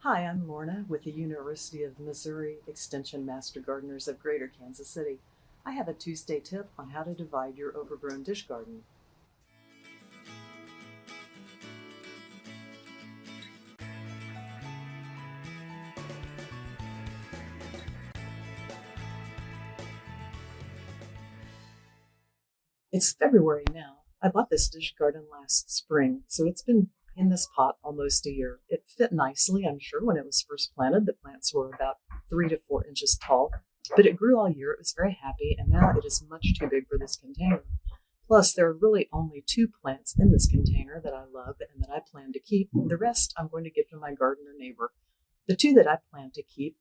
Hi, I'm Lorna with the University of Missouri Extension Master Gardeners of Greater Kansas City. I have a Tuesday tip on how to divide your overgrown dish garden. It's February now. I bought this dish garden last spring, so it's been in this pot almost a year. It fit nicely, I'm sure, when it was first planted. The plants were about 3 to 4 inches tall, but it grew all year. It was very happy, and now it is much too big for this container. Plus, there are really only 2 plants in this container that I love and that I plan to keep. The rest I'm going to give to my gardener neighbor. The 2 that I plan to keep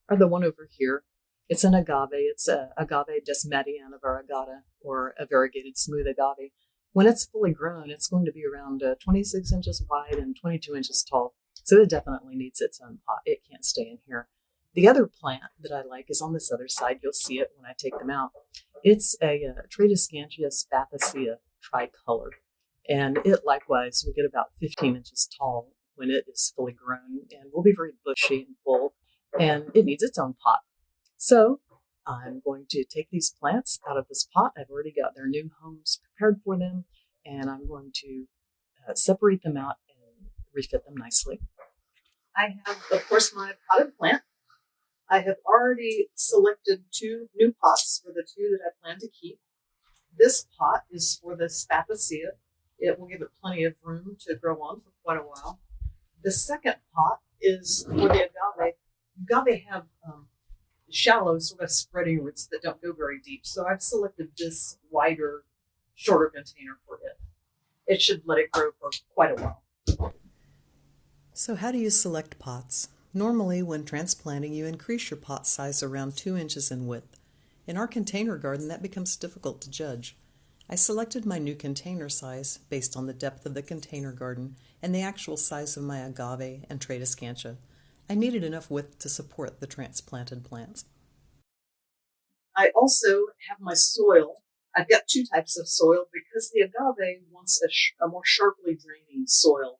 are the one over here. It's an agave. It's a agave desmediana variegata, or a variegated smooth agave. When it's fully grown, it's going to be around 26 inches wide and 22 inches tall. So it definitely needs its own pot. It can't stay in here. The other plant that I like is on this other side. You'll see it when I take them out. It's a Tradescantia spathacea tricolored, and it likewise will get about 15 inches tall when it is fully grown and will be very bushy and full, and it needs its own pot. So I'm going to take these plants out of this pot. I've already got their new homes prepared for them, and I'm going to separate them out and refit them nicely. I have, of course, my potted plant. I have already selected 2 new pots for the 2 that I plan to keep. This pot is for the spathacea. It will give it plenty of room to grow on for quite a while. The second pot is for the agave. Agave have shallow, sort of spreading roots that don't go very deep. So I've selected this wider, shorter container for it. It should let it grow for quite a while. So how do you select pots? Normally, when transplanting, you increase your pot size around 2 inches in width. In our container garden, that becomes difficult to judge. I selected my new container size based on the depth of the container garden and the actual size of my agave and Tradescantia. I needed enough width to support the transplanted plants. I also have my soil. I've got 2 types of soil because the agave wants a more sharply draining soil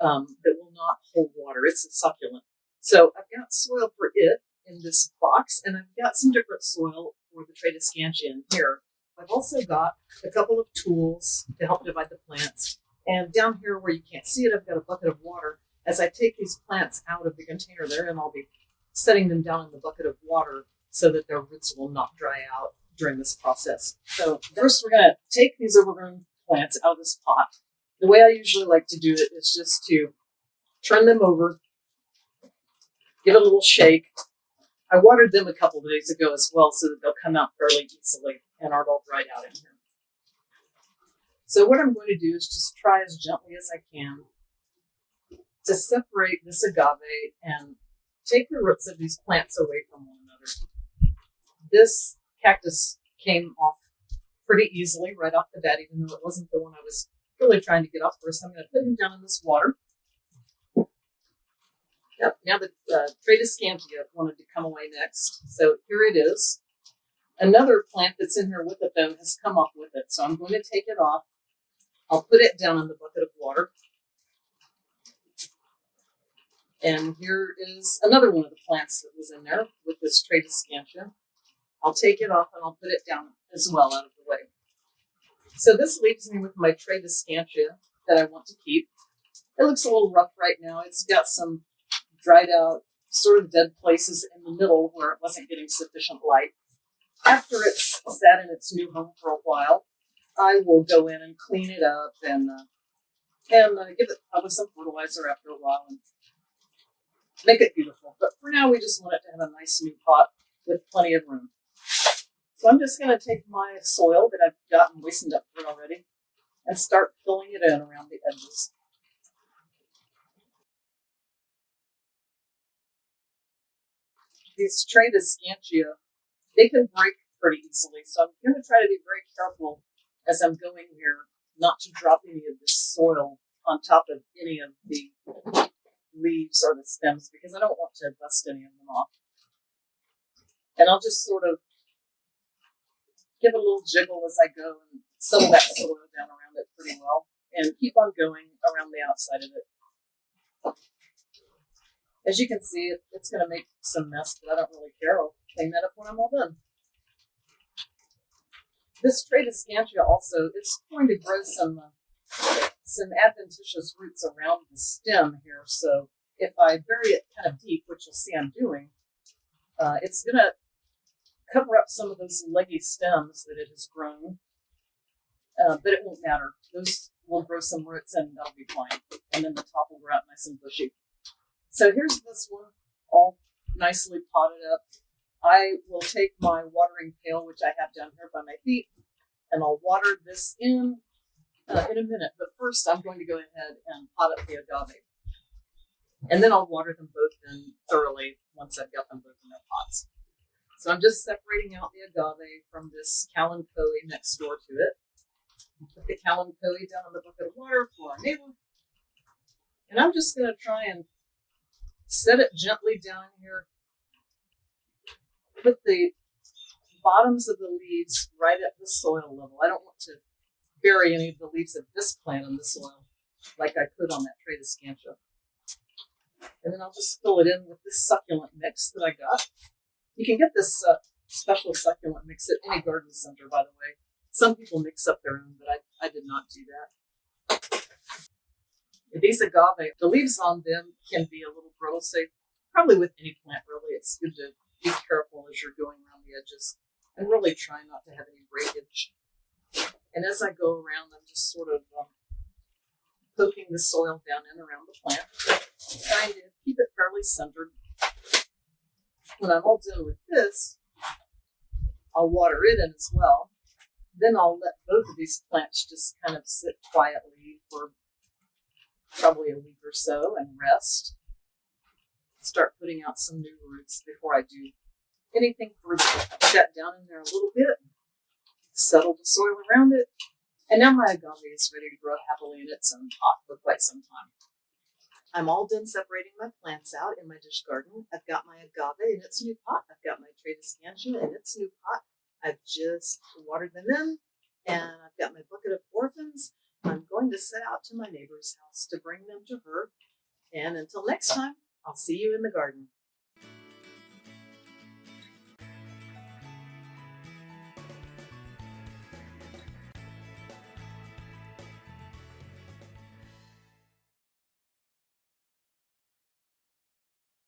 that will not hold water. It's a succulent. So I've got soil for it in this box, and I've got some different soil for the Tradescantia in here. I've also got a couple of tools to help divide the plants. And down here where you can't see it, I've got a bucket of water. As I take these plants out of the container there, and I'll be setting them down in the bucket of water so that their roots will not dry out during this process. So first we're going to take these overgrown plants out of this pot. The way I usually like to do it is just to turn them over, give it a little shake. I watered them a couple of days ago as well so that they'll come out fairly easily and aren't all dried out in here. So what I'm going to do is just try as gently as I can to separate this agave and take the roots of these plants away from one another. This cactus came off pretty easily right off the bat, even though it wasn't the one I was really trying to get off first. I'm going to put him down in this water. Yep, now the Tradescantia wanted to come away next. So here it is. Another plant that's in here with it, though, has come up with it. So I'm going to take it off. I'll put it down in the bucket of water. And here is another one of the plants that was in there with this Tradescantia. I'll take it off and I'll put it down as well out of the way. So this leaves me with my Tradescantia that I want to keep. It looks a little rough right now. It's got some dried out, sort of dead places in the middle where it wasn't getting sufficient light. After it's sat in its new home for a while, I will go in and clean it up and give it probably some fertilizer after a while and make it beautiful. But for now, we just want it to have a nice new pot with plenty of room. So I'm just going to take my soil that I've gotten moistened up for already and start filling it in around the edges. These Tradescantia, they can break pretty easily, so I'm going to try to be very careful as I'm going here not to drop any of this soil on top of any of the leaves or the stems because I don't want to bust any of them off. And I'll just sort of give a little jiggle as I go and settle that soil down around it pretty well and keep on going around the outside of it. As you can see, it's going to make some mess, but I don't really care. I'll clean that up when I'm all done. This tray of scantia also, it's going to grow some adventitious roots around the stem here. So if I bury it kind of deep, which you'll see I'm doing, it's going to cover up some of those leggy stems that it has grown. But it won't matter. Those will grow some roots and that'll be fine. And then the top will grow out nice and bushy. So here's this one all nicely potted up. I will take my watering pail, which I have down here by my feet, and I'll water this in a minute. But first, I'm going to go ahead and pot up the agave. And then I'll water them both in thoroughly once I've got them both in their pots. So I'm just separating out the agave from this kalanchoe next door to it. Put the kalanchoe down in the bucket of water for our neighbor. And I'm just going to try and set it gently down here. Put the bottoms of the leaves right at the soil level. I don't want to bury any of the leaves of this plant in the soil like I could on that tray of scantia. And then I'll just fill it in with this succulent mix that I got. You can get this special succulent mix at any garden center, by the way. Some people mix up their own, but I did not do that. These agave, the leaves on them can be a little brittle, so probably with any plant, really, it's good to be careful as you're going around the edges and really try not to have any breakage. And as I go around, I'm just sort of poking the soil down and around the plant, trying to keep it fairly centered. When I'm all done with this, I'll water it in as well. Then I'll let both of these plants just kind of sit quietly for probably a week or so and rest. Start putting out some new roots before I do anything further. Put that down in there a little bit, settle the soil around it, and now my agave is ready to grow happily in its own pot for quite some time. I'm all done separating my plants out in my dish garden. I've got my agave in its new pot. I've got my tray of scantia in its new pot. I've just watered them in, and I've got my bucket of orphans. I'm going to set out to my neighbor's house to bring them to her. And until next time, I'll see you in the garden.